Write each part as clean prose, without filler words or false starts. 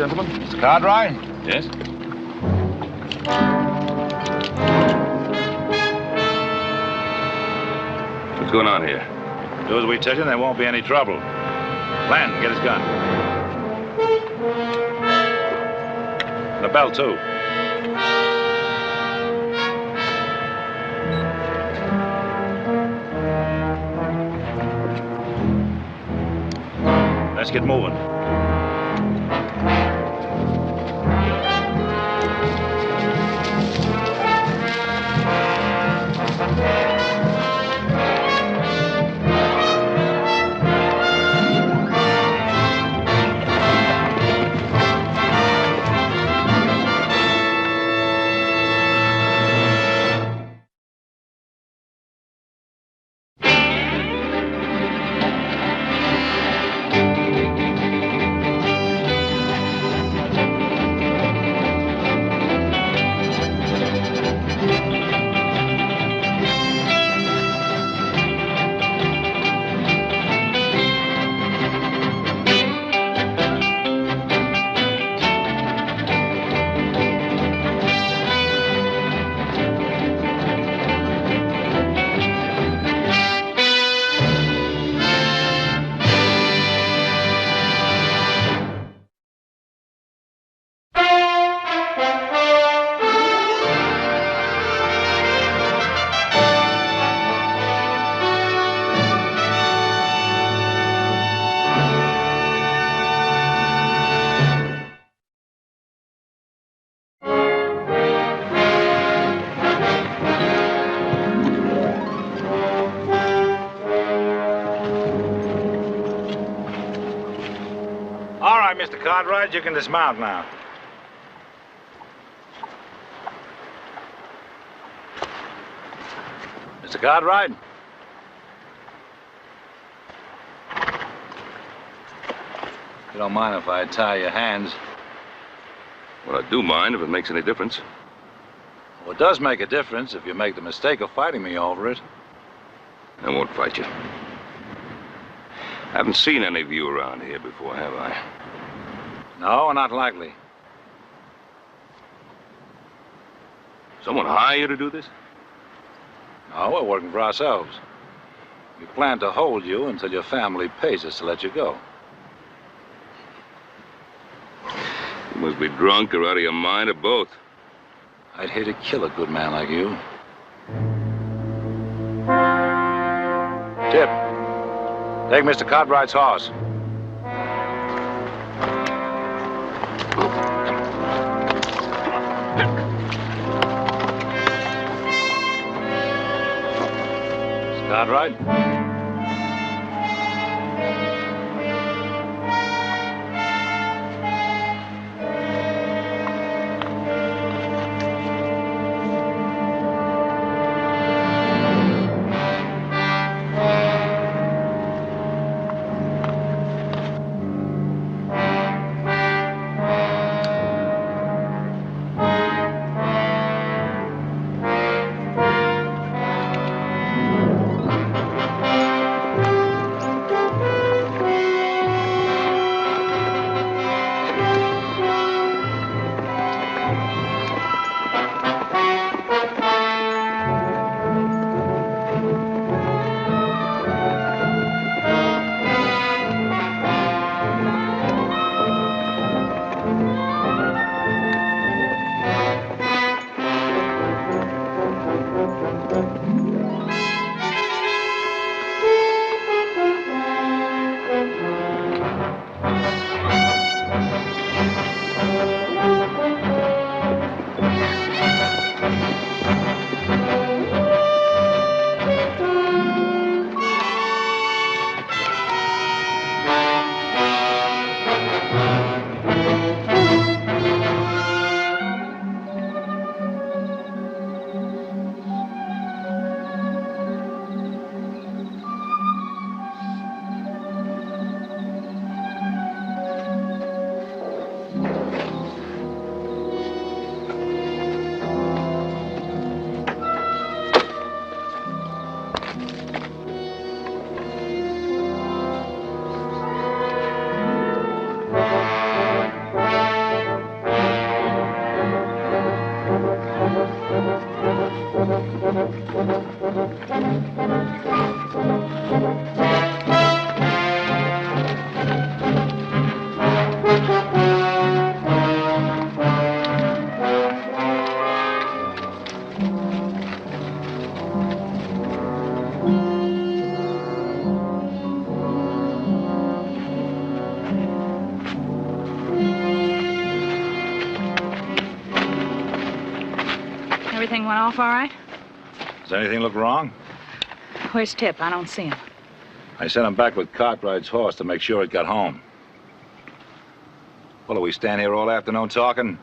gentlemen. Mr. Cartwright? Yes? What's going on here? Do as we tell you and there won't be any trouble. Len, get his gun. And the belt, too. Let's get moving. All right, Mr. Cartwright, you can dismount now. Mr. Cartwright? You don't mind if I tie your hands? Well, I do mind if it makes any difference. Well, it does make a difference if you make the mistake of fighting me over it. I won't fight you. I haven't seen any of you around here before, have I? No, not likely. Someone hire you to do this? No, we're working for ourselves. We plan to hold you until your family pays us to let you go. You must be drunk or out of your mind or both. I'd hate to kill a good man like you. Tip, take Mr. Cartwright's horse. Mr. Cartwright? off all right? Does anything look wrong? Where's Tip? I don't see him. I sent him back with Cartwright's horse to make sure it got home. Well, are we stand here all afternoon talking?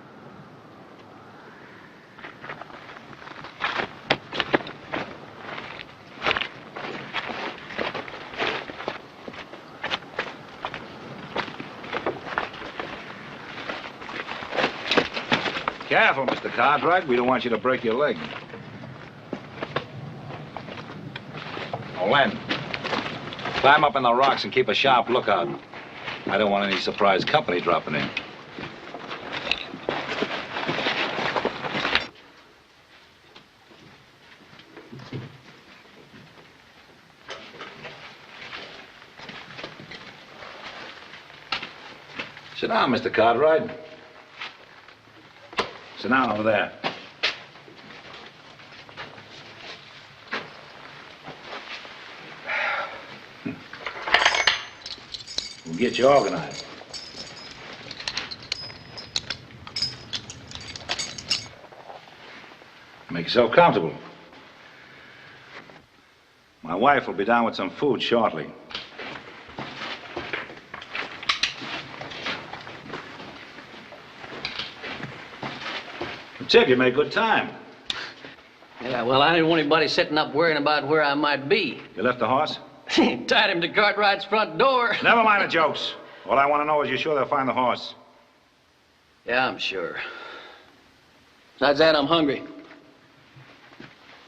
Careful, Mr. Cartwright. We don't want you to break your leg. Oh, Len, climb up in the rocks and keep a sharp lookout. I don't want any surprise company dropping in. Sit down, Mr. Cartwright. Sit down over there. We'll get you organized. Make yourself comfortable. My wife will be down with some food shortly. Tip, you made good time. Yeah, well, I didn't want anybody sitting up worrying about where I might be. You left the horse? Tied him to Cartwright's front door. Never mind the jokes. All I want to know is you're sure they'll find the horse. Yeah, I'm sure. Besides that, I'm hungry.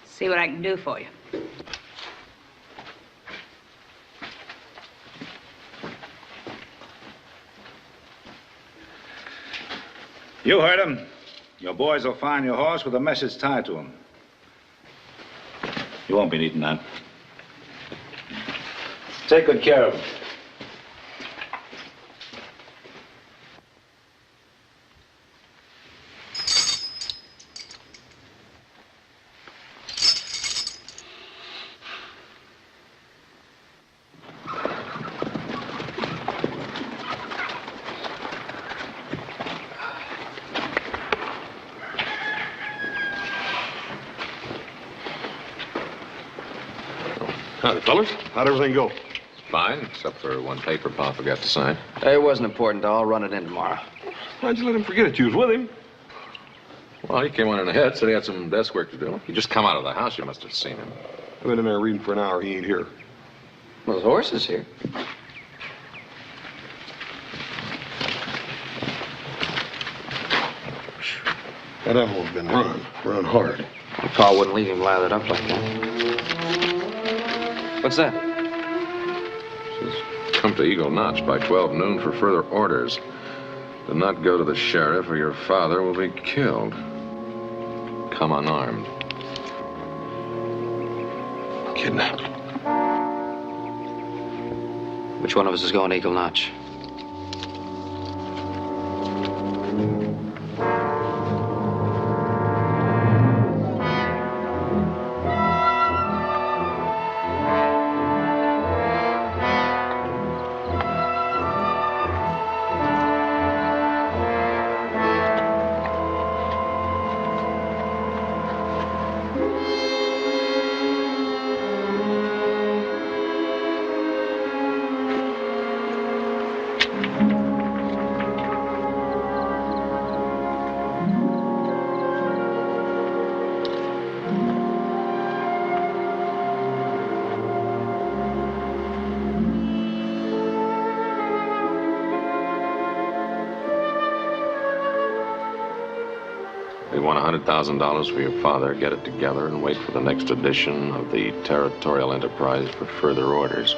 See what I can do for you. You heard him. Your boys will find your horse with a message tied to him. You won't be needing that. Take good care of him. Howdy, fellas. How'd everything go? Fine, except for one paper Pa forgot to sign. It wasn't important. I'll run it in tomorrow. Why'd you let him forget it? You was with him. Well, he came on in ahead, said he had some desk work to do. He just come out of the house. You must have seen him. I've been in there reading for an hour. He ain't here. Well, his horse is here. That animal's been run hard. Pa wouldn't leave him lathered up like that. What's that? Says, come to Eagle Notch by 12 noon for further orders. Do not go to the sheriff or your father will be killed. Come unarmed. Kidnapped. Which one of us is going to Eagle Notch? They want $100,000 for your father. Get it together and wait for the next edition of the Territorial Enterprise for further orders.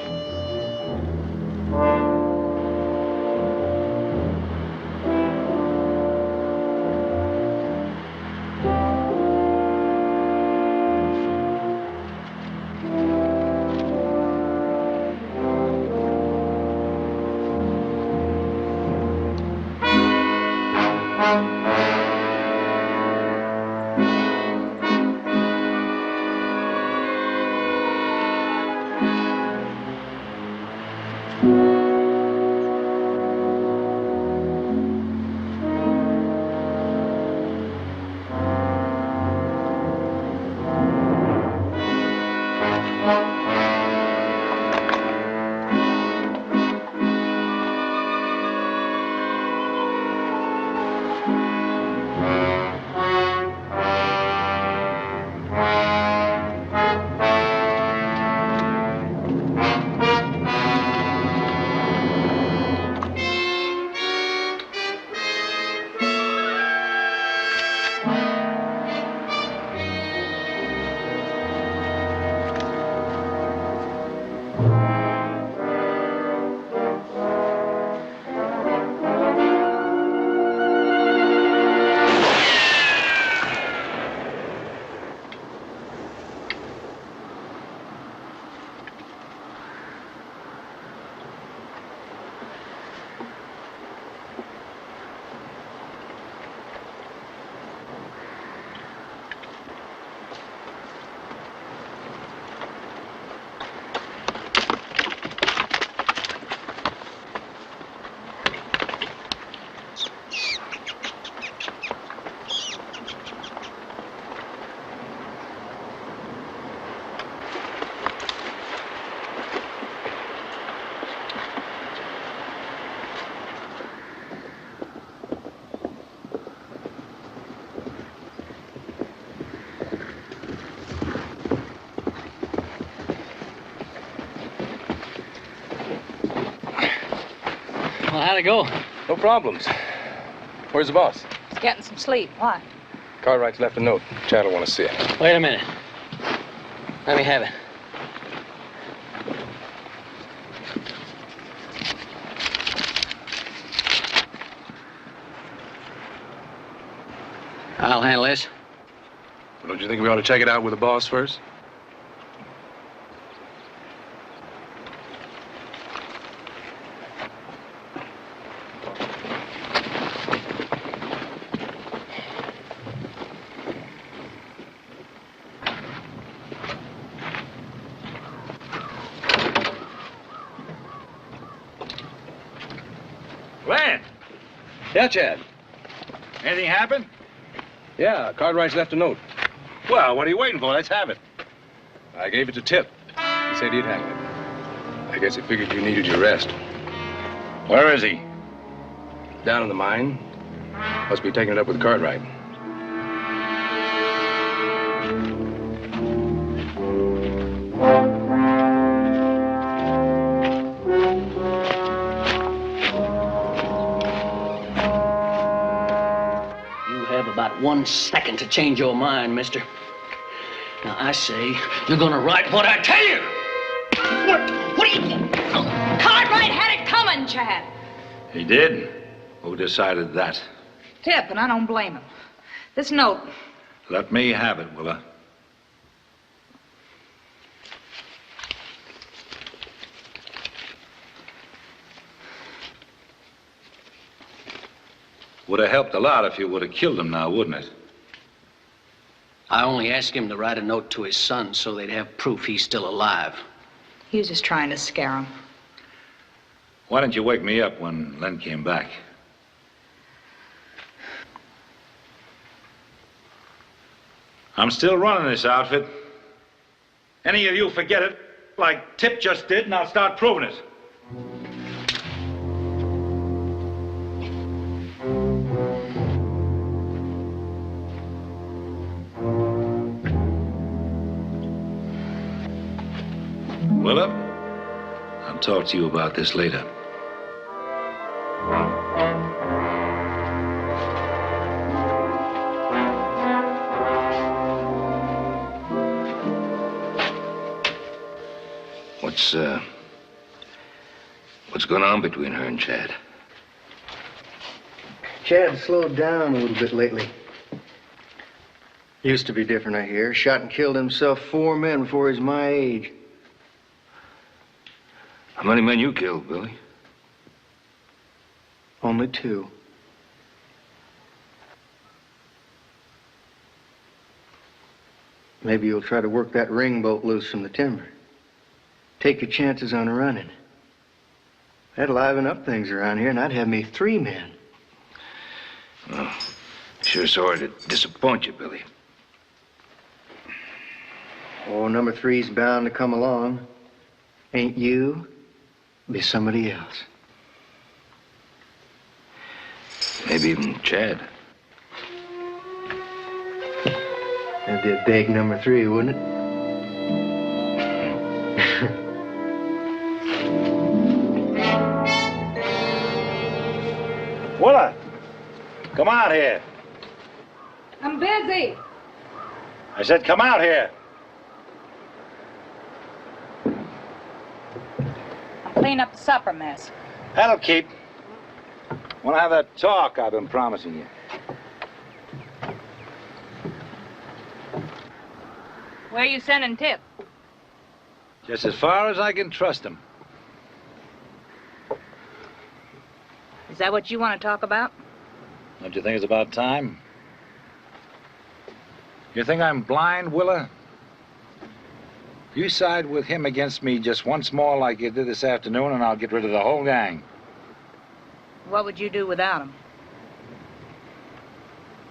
Well, how'd it go? No problems. Where's the boss? He's getting some sleep. Why? Cartwright's left a note. Chad will want to see it. Wait a minute. Let me have it. I'll handle this. Don't you think we ought to check it out with the boss first? Glenn! Yeah, Chad. Anything happen? Yeah, Cartwright's left a note. Well, what are you waiting for? Let's have it. I gave it to Tip. He said he'd handle it. I guess he figured you needed your rest. Where is he? Down in the mine. Must be taking it up with Cartwright. You have about 1 second to change your mind, mister. Now, I say you're gonna write what I tell you. What do you think? Cartwright had it coming, Chad. He did? Who decided that? Tip, and I don't blame him. This note, Let me have it, Willa. Would have helped a lot if you would have killed him now, wouldn't it? I only asked him to write a note to his son so they'd have proof he's still alive. he was just trying to scare him. Why didn't you wake me up when Len came back? I'm still running this outfit. Any of you forget it, like Tip just did, and I'll start proving it. Willa, I'll talk to you about this later. What's going on between her and Chad? Chad slowed down a little bit lately. Used to be different, I hear. Shot and killed himself 4 men before he's my age. How many men you killed, Billy? Only 2. Maybe you'll try to work that ring bolt loose from the timber. Take your chances on running. That'd liven up things around here, and I'd have me 3 men. Well, sure sorry to disappoint you, Billy. Oh, number 3's bound to come along. Ain't you? Be somebody else. Maybe even Chad. That'd be a big number 3, wouldn't it? Willa, come out here. I'm busy. I said come out here. I'm cleaning up the supper mess. That'll keep. Want to have that talk I've been promising you. Where are you sending Tip? Just as far as I can trust him. Is that what you want to talk about? Don't you think it's about time? You think I'm blind, Willa? You side with him against me just once more like you did this afternoon, and I'll get rid of the whole gang. What would you do without them?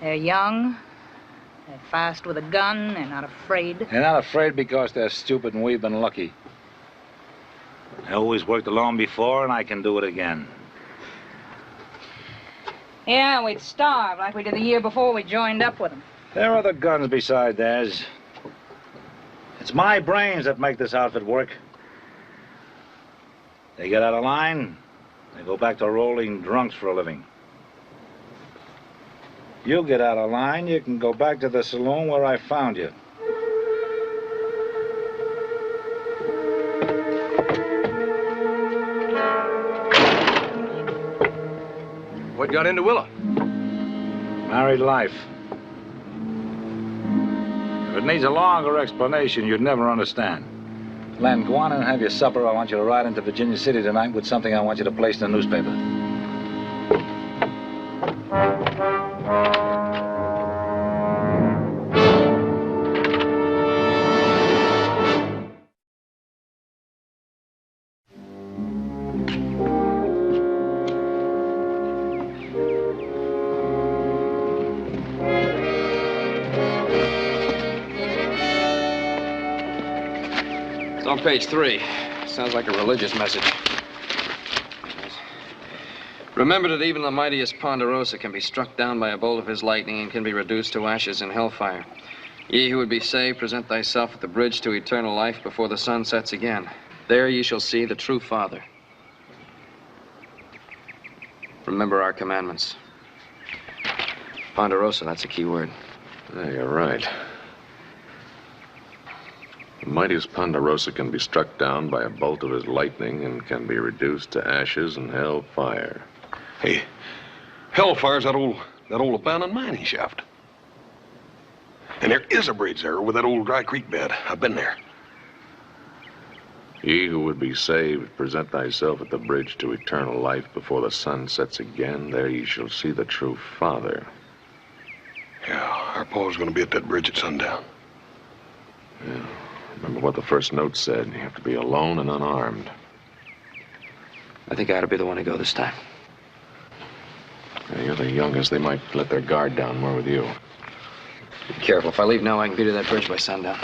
They're young. They're fast with a gun. They're not afraid. They're not afraid because they're stupid and we've been lucky. I always worked alone before, and I can do it again. Yeah, we'd starve like we did the year before we joined up with them. There are other guns beside theirs. It's my brains that make this outfit work. They get out of line, They go back to rolling drunks for a living. You get out of line, you can go back to the saloon where I found you. What got into Willa? Married life. If it needs a longer explanation, you'd never understand. Len, go on and have your supper. I want you to ride into Virginia City tonight with something I want you to place in the newspaper. It's on page 3. Sounds like a religious message. Remember that even the mightiest Ponderosa can be struck down by a bolt of his lightning and can be reduced to ashes in hellfire. Ye who would be saved, present thyself at the bridge to eternal life before the sun sets again. There ye shall see the true Father. Remember our commandments. Ponderosa, that's a key word. Yeah, you're right. The mightiest Ponderosa can be struck down by a bolt of his lightning and can be reduced to ashes in hell fire. Hey, Hellfire's that old abandoned mining shaft. And there is a bridge there with that old dry creek bed. I've been there. Ye who would be saved, present thyself at the bridge to eternal life before the sun sets again. There ye shall see the true Father. Yeah, our Paul's gonna be at that bridge at sundown. Yeah. Remember what the first note said. You have to be alone and unarmed. I think I ought to be the one to go this time. Yeah, you're the youngest. They might let their guard down more with you. Be careful. If I leave now, I can be to that bridge by sundown.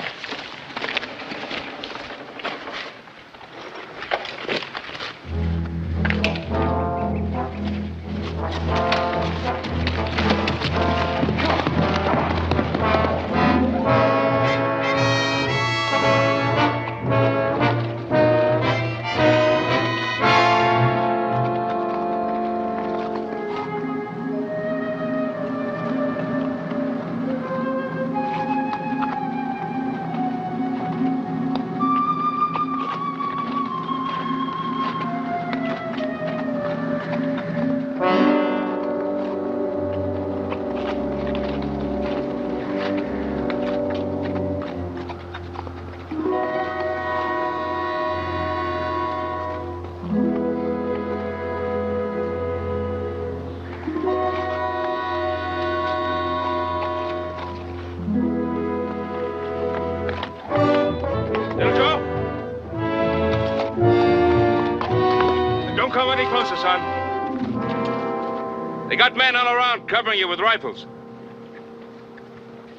They got men all around covering you with rifles.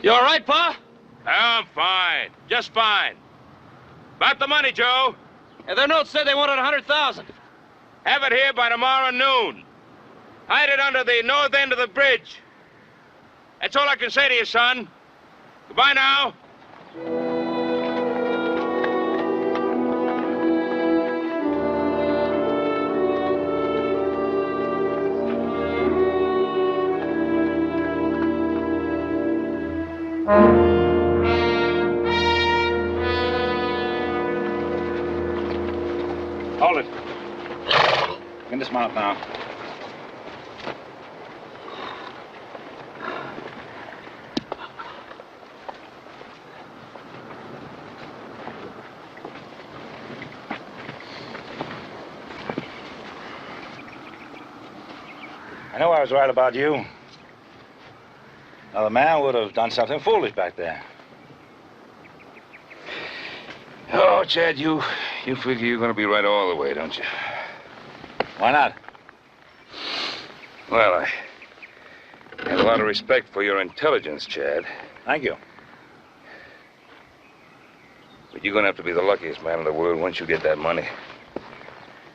You all right, Pa? I'm fine. Just fine. About the money, Joe. Yeah, their note said they wanted 100,000. Have it here by tomorrow noon. Hide it under the north end of the bridge. That's all I can say to you, son. Goodbye now. Hold it. You can dismount now. I know I was right about you. Another man would have done something foolish back there. Oh, Chad, you figure you're going to be right all the way, don't you? Why not? Well, I have a lot of respect for your intelligence, Chad. Thank you. But you're going to have to be the luckiest man in the world once you get that money.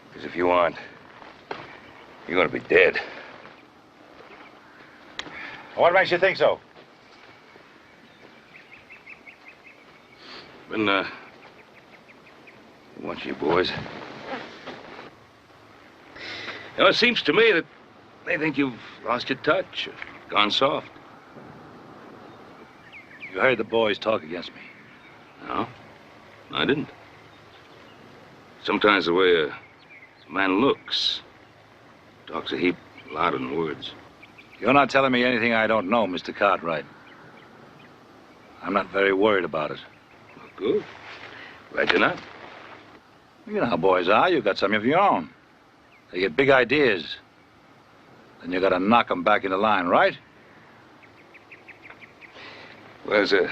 Because if you aren't, you're going to be dead. What makes you think so? Been, watching you boys. You know, it seems to me that they think you've lost your touch, or gone soft. You heard the boys talk against me. No, I didn't. Sometimes the way a man looks talks a heap louder than words. You're not telling me anything I don't know, Mr. Cartwright. I'm not very worried about it. Well, good. Glad you're not. You know how boys are. You've got some of your own. They get big ideas. Then you got to knock them back into line, right? Well, there's a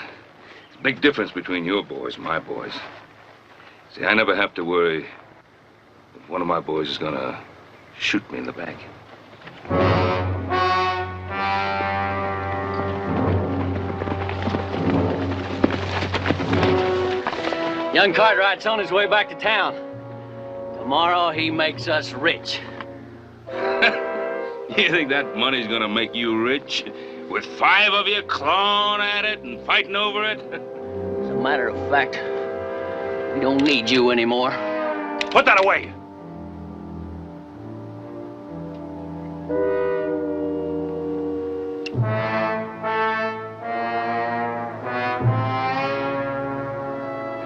big difference between your boys and my boys. See, I never have to worry if one of my boys is gonna shoot me in the back. Young Cartwright's on his way back to town. Tomorrow he makes us rich. You think that money's gonna make you rich? With 5 of you clawing at it and fighting over it? As a matter of fact, we don't need you anymore. Put that away!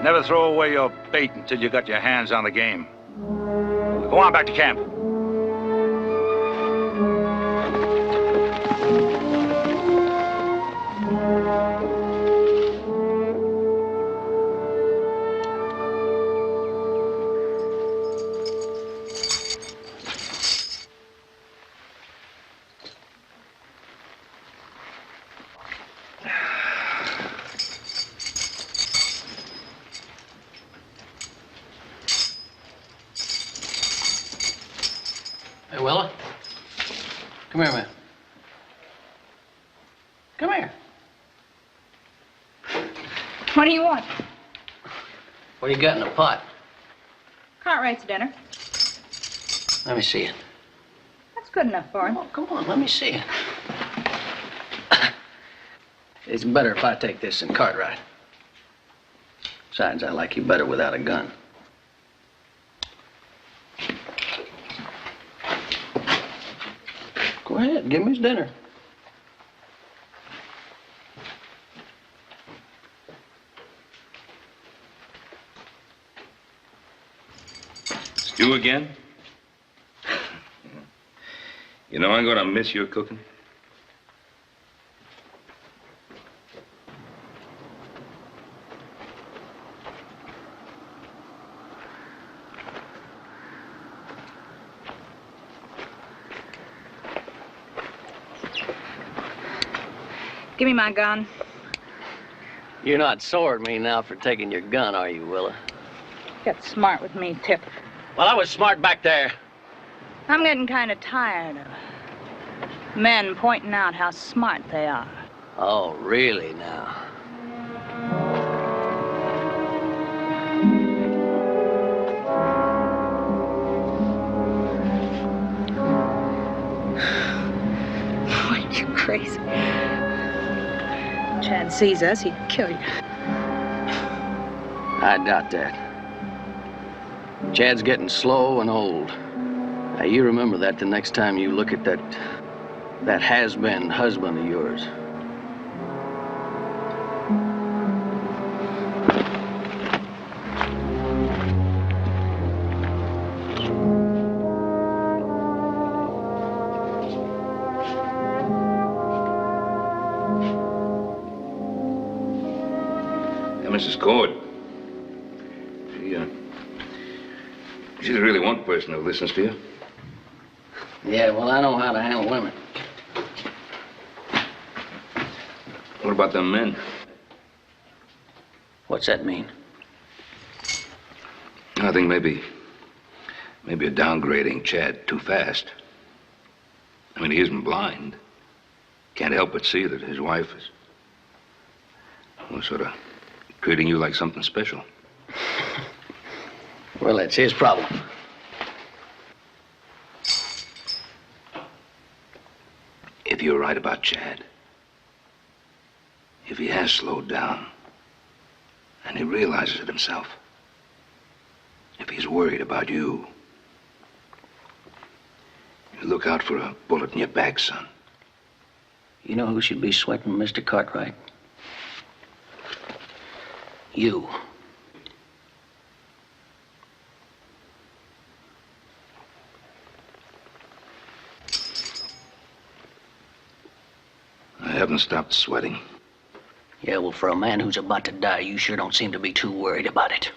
Never throw away your bait until you got your hands on the game. Go on back to camp. Hey, Willa. Come here, man. Come here. What do you want? What do you got in the pot? Cartwright's dinner. Let me see it. That's good enough for him. Come on, let me see it. It's better if I take this than Cartwright. Besides, I like you better without a gun. Go ahead, give me his dinner. Stew again? You know I'm gonna miss your cooking. Give me my gun. You're not sore at me now for taking your gun, are you, Willa? Get smart with me, Tip. Well, I was smart back there. I'm getting kind of tired of men pointing out how smart they are. Oh, really now? Are you crazy? Chad sees us, he'd kill you. I doubt that. Chad's getting slow and old. Now, you remember that the next time you look at that has-been husband of yours. Mrs. Cord. She's really one person who listens to you. Yeah, well, I know how to handle women. What about them men? What's that mean? I think maybe you're downgrading Chad too fast. I mean, he isn't blind. Can't help but see that his wife is, well, sort of treating you like something special. Well, that's his problem. If you're right about Chad, if he has slowed down, and he realizes it himself, if he's worried about you, Look out for a bullet in your back, son. You know who should be sweating, Mr. Cartwright? You. I haven't stopped sweating. Yeah, well, for a man who's about to die, you sure don't seem to be too worried about it.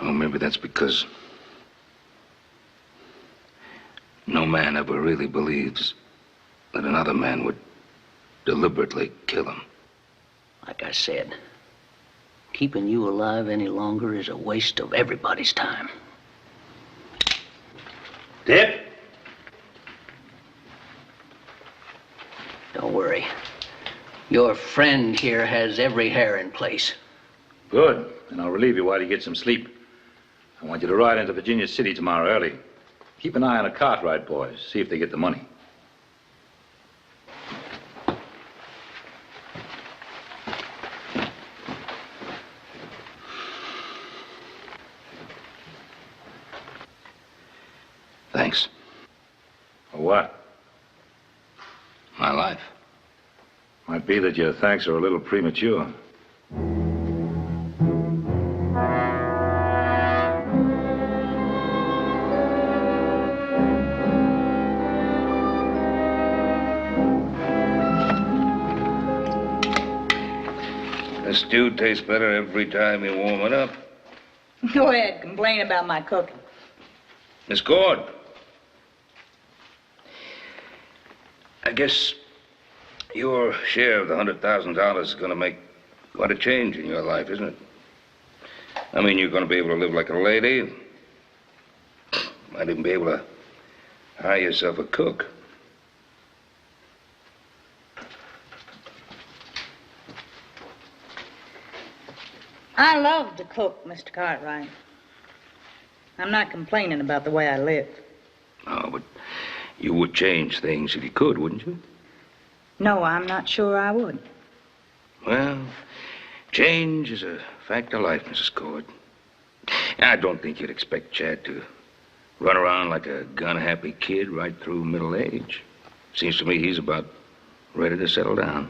Oh, maybe that's because no man ever really believes that another man would deliberately kill him. Like I said, keeping you alive any longer is a waste of everybody's time. Dip? Don't worry. Your friend here has every hair in place. Good. And I'll relieve you while you get some sleep. I want you to ride into Virginia City tomorrow early. Keep an eye on the Cartwright boys. See if they get the money. Thanks. For what? My life. Might be that your thanks are a little premature. The stew tastes better every time you warm it up. Go ahead, complain about my cooking. Miss Cord. I guess your share of the $100,000 is going to make quite a change in your life, isn't it? I mean, you're going to be able to live like a lady. Might even be able to hire yourself a cook. I love to cook, Mr. Cartwright. I'm not complaining about the way I live. Oh, but you would change things if you could, wouldn't you? No, I'm not sure I would. Well, change is a fact of life, Mrs. Cord. I don't think you'd expect Chad to run around like a gun-happy kid right through middle age. Seems to me he's about ready to settle down.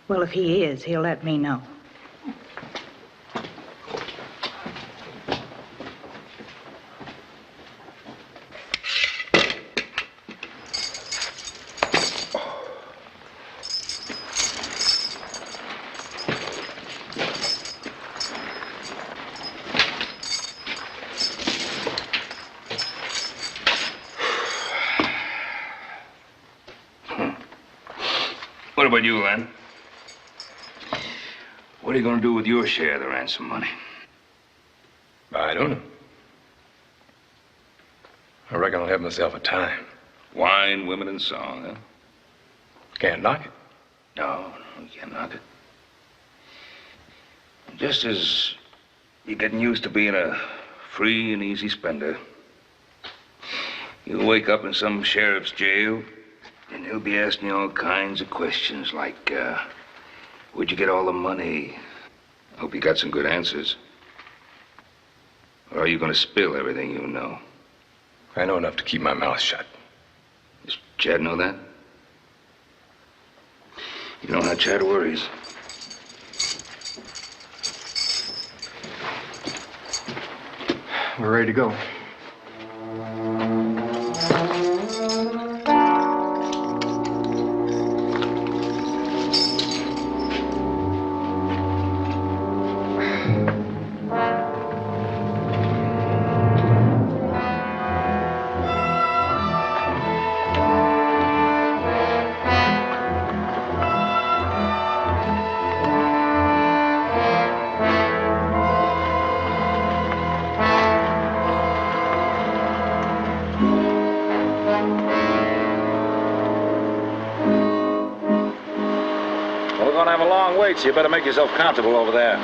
Well, if he is, he'll let me know. What about you, Len? What are you going to do with your share of the ransom money? I don't know. I reckon I'll have myself a time. Wine, women, and song, huh? Can't knock it. No, you can't knock it. Just as you're getting used to being a free and easy spender, you'll wake up in some sheriff's jail, and he'll be asking you all kinds of questions like, where'd you get all the money? Hope you got some good answers. Or are you going to spill everything you know? I know enough to keep my mouth shut. Does Chad know that? You know how Chad worries. We're ready to go. Well, we're going to have a long wait, so you better make yourself comfortable over there.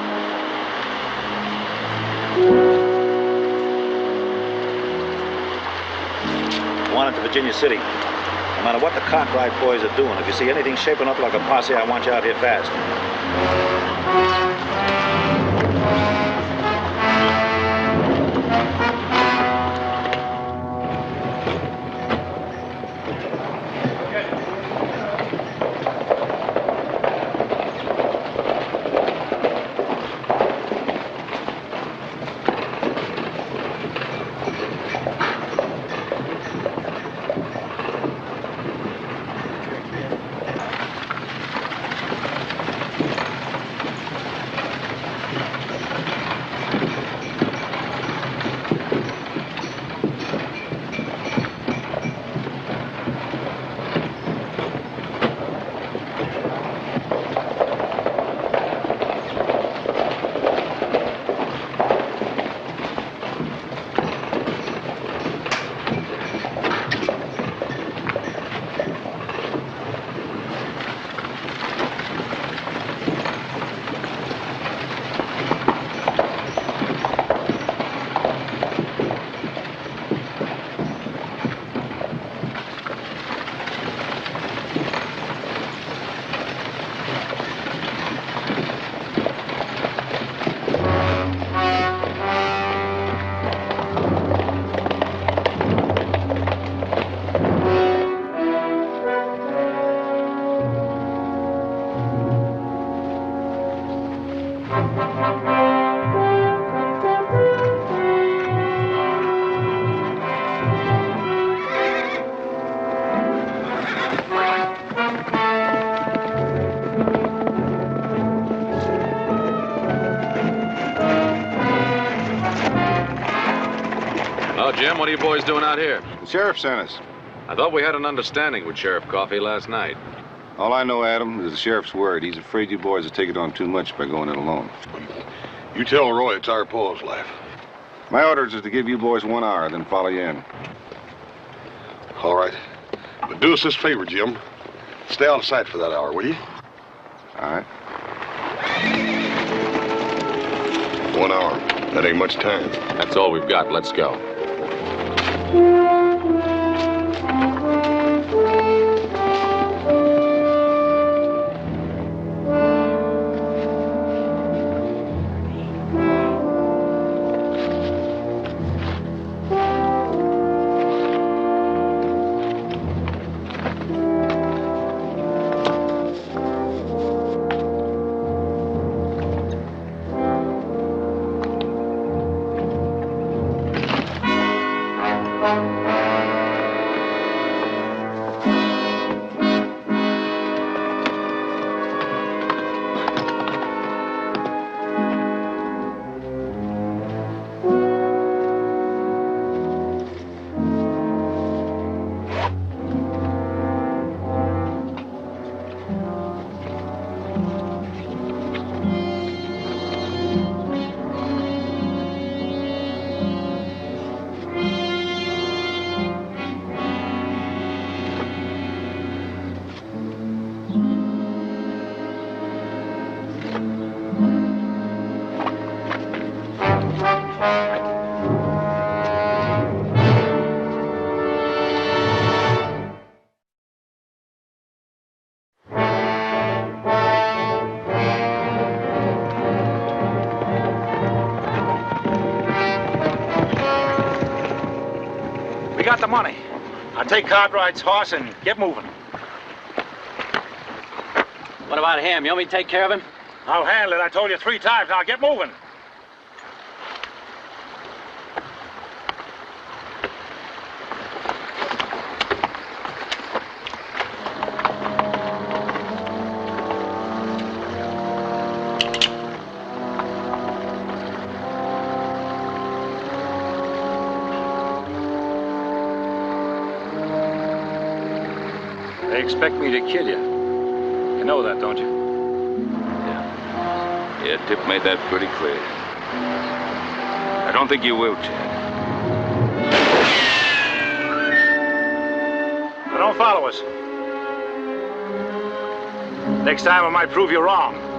One into Virginia City. No matter what the Cartwright boys are doing, if you see anything shaping up like a posse, I want you out here fast. Jim. What are you boys doing out here? The sheriff sent us. I thought we had an understanding with Sheriff Coffey last night. All I know, Adam, is the sheriff's word. He's afraid you boys will take it on too much by going in alone. You tell Roy it's our Paul's life. My orders is to give you boys 1 hour, then follow you in. All right. But do us this favor, Jim. Stay out of sight for that hour, will you? All right. 1 hour. That ain't much time. That's all we've got. Let's go. We got the money. I'll take Cartwright's horse and get moving. What about him? You want me to take care of him? I'll handle it. I told you 3 times. Now get moving. They expect me to kill you. You know that, don't you? Yeah, Tip made that pretty clear. I don't think you will, Chad. Now don't follow us. Next time I might prove you wrong.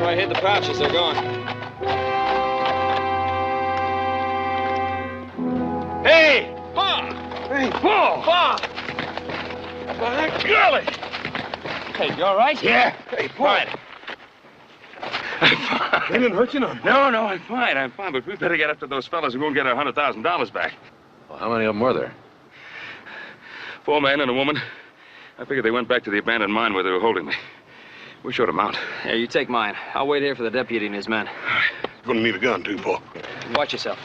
I hid the pouches. They're gone. Hey! Pa! Hey, Paul! Pa! Golly! Hey, you all right? Yeah. Hey, Paul. They didn't hurt you none. No, I'm fine, but we better get after those fellas and go and get our $100,000 back. Well, how many of them were there? 4 men and a woman. I figured they went back to the abandoned mine where they were holding me. We showed them out. Here, you take mine. I'll wait here for the deputy and his men. You're gonna need a gun, too, Paul. Watch yourself.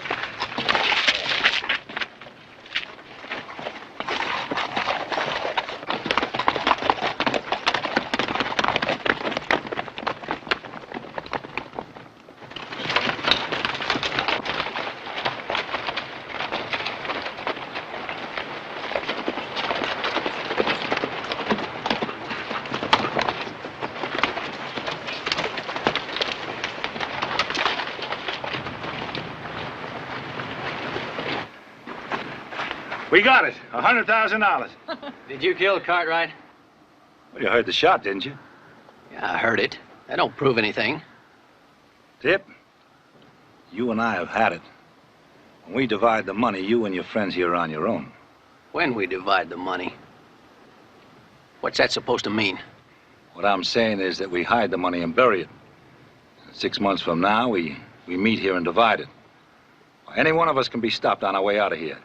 We got it. $100,000. Did you kill Cartwright? Well, you heard the shot, didn't you? Yeah, I heard it. That don't prove anything. Tip, you and I have had it. When we divide the money, you and your friends here are on your own. When we divide the money. What's that supposed to mean? What I'm saying is that we hide the money and bury it. 6 months from now, we meet here and divide it. Any one of us can be stopped on our way out of here.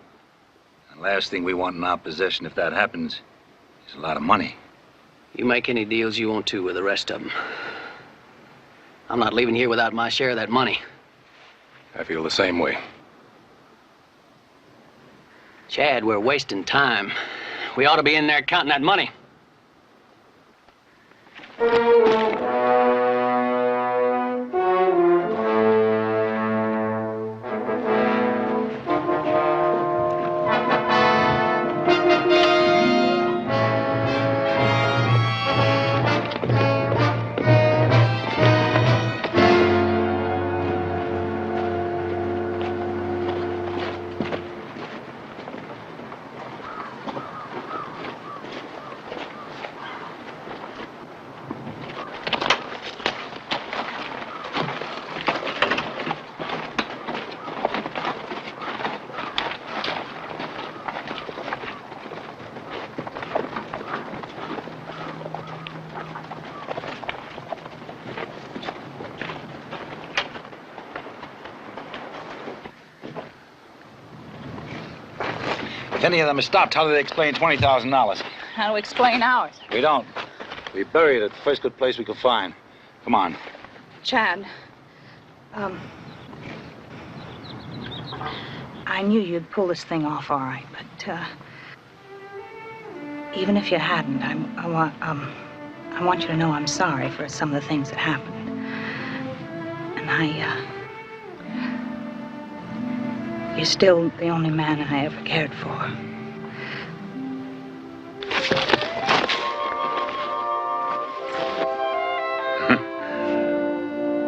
And last thing we want in our possession, if that happens, is a lot of money. You make any deals you want to with the rest of them. I'm not leaving here without my share of that money. I feel the same way. Chad, we're wasting time. We ought to be in there counting that money. If any of them are stopped, how do they explain $20,000? How to explain ours? We don't. We bury it at the first good place we could find. Come on. Chad, I knew you'd pull this thing off all right, but, even if you hadn't, I want you to know I'm sorry for some of the things that happened. And you're still the only man I ever cared for.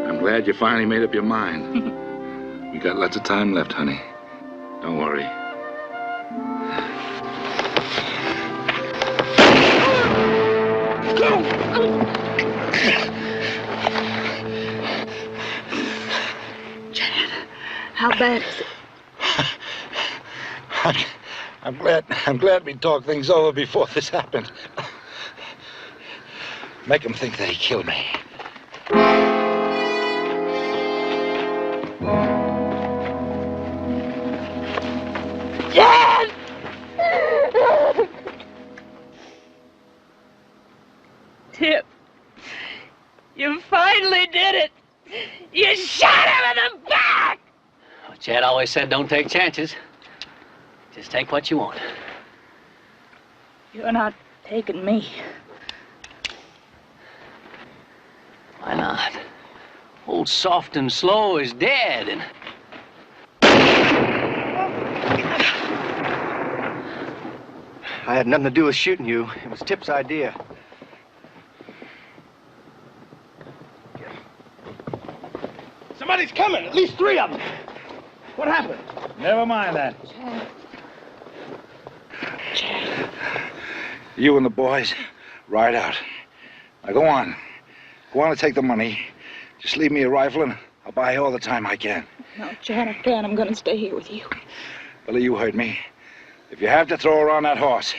I'm glad you finally made up your mind. We got lots of time left, honey. Don't worry. Chad, how bad is it? I'm glad we talked things over before this happened. Make him think that he killed me. Dad! Tip, you finally did it. You shot him in the back! Well, Chad always said don't take chances. Just take what you want. You're not taking me. Why not? Old Soft and Slow is dead, and... I had nothing to do with shooting you. It was Tip's idea. Somebody's coming. At least 3 of them. What happened? Never mind that. Chad. You and the boys, ride out. Now go on. Go on and take the money. Just leave me a rifle and I'll buy you all the time I can. No, Chad, I can't. I'm gonna stay here with you. Billy, you heard me. If you have to throw her on that horse.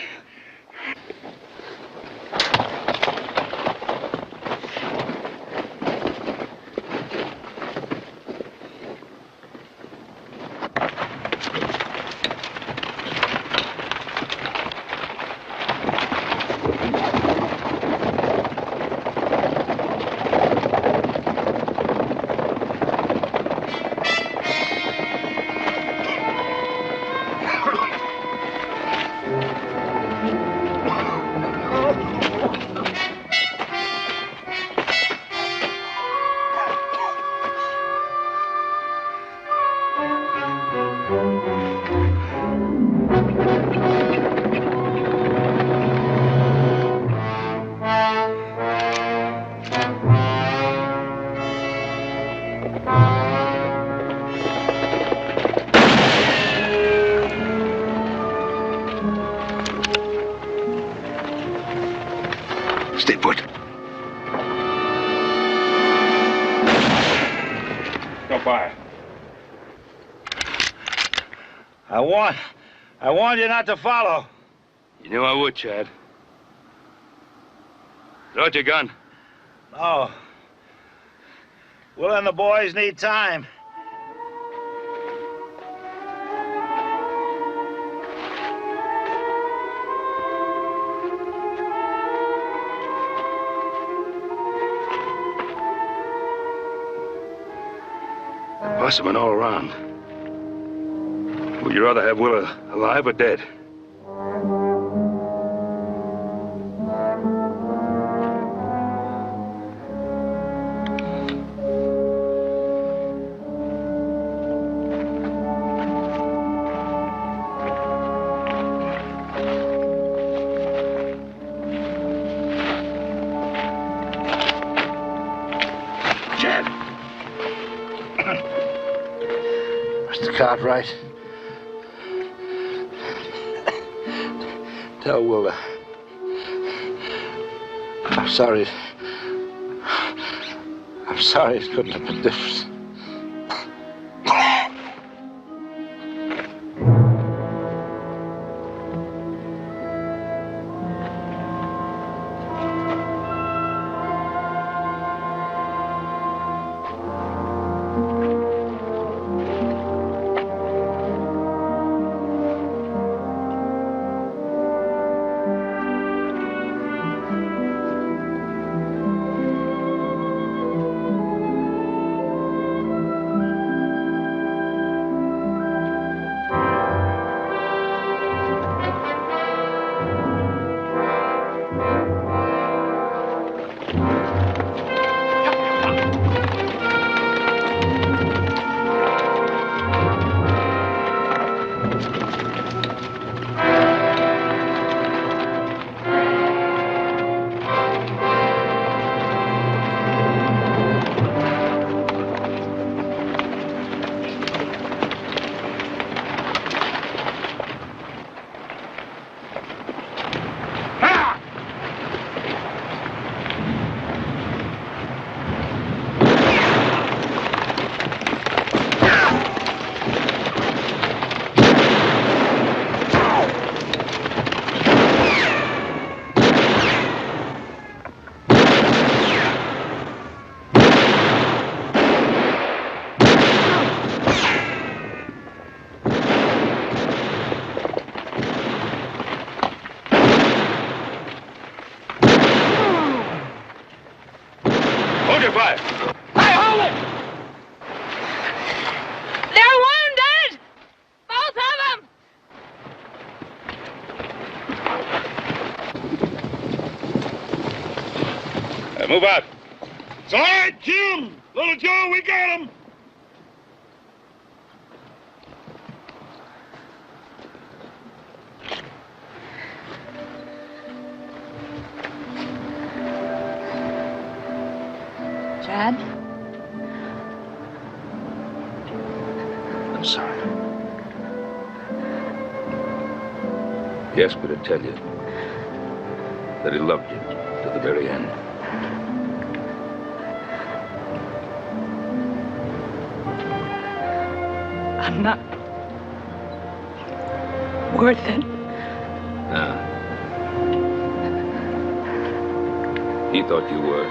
Stay put. Go fire. I warned you not to follow. You knew I would, Chad. Brought your gun? No. Will and the boys need time. Must have been all around. Would you rather have Will alive or dead? Cartwright. Tell Will I'm sorry. I'm sorry it couldn't have been different. Move out. It's all right, Jim. Little Joe, we got him. Chad? I'm sorry. He asked me to tell you that he loved you to the very end. I'm not worth it. No. He thought you were.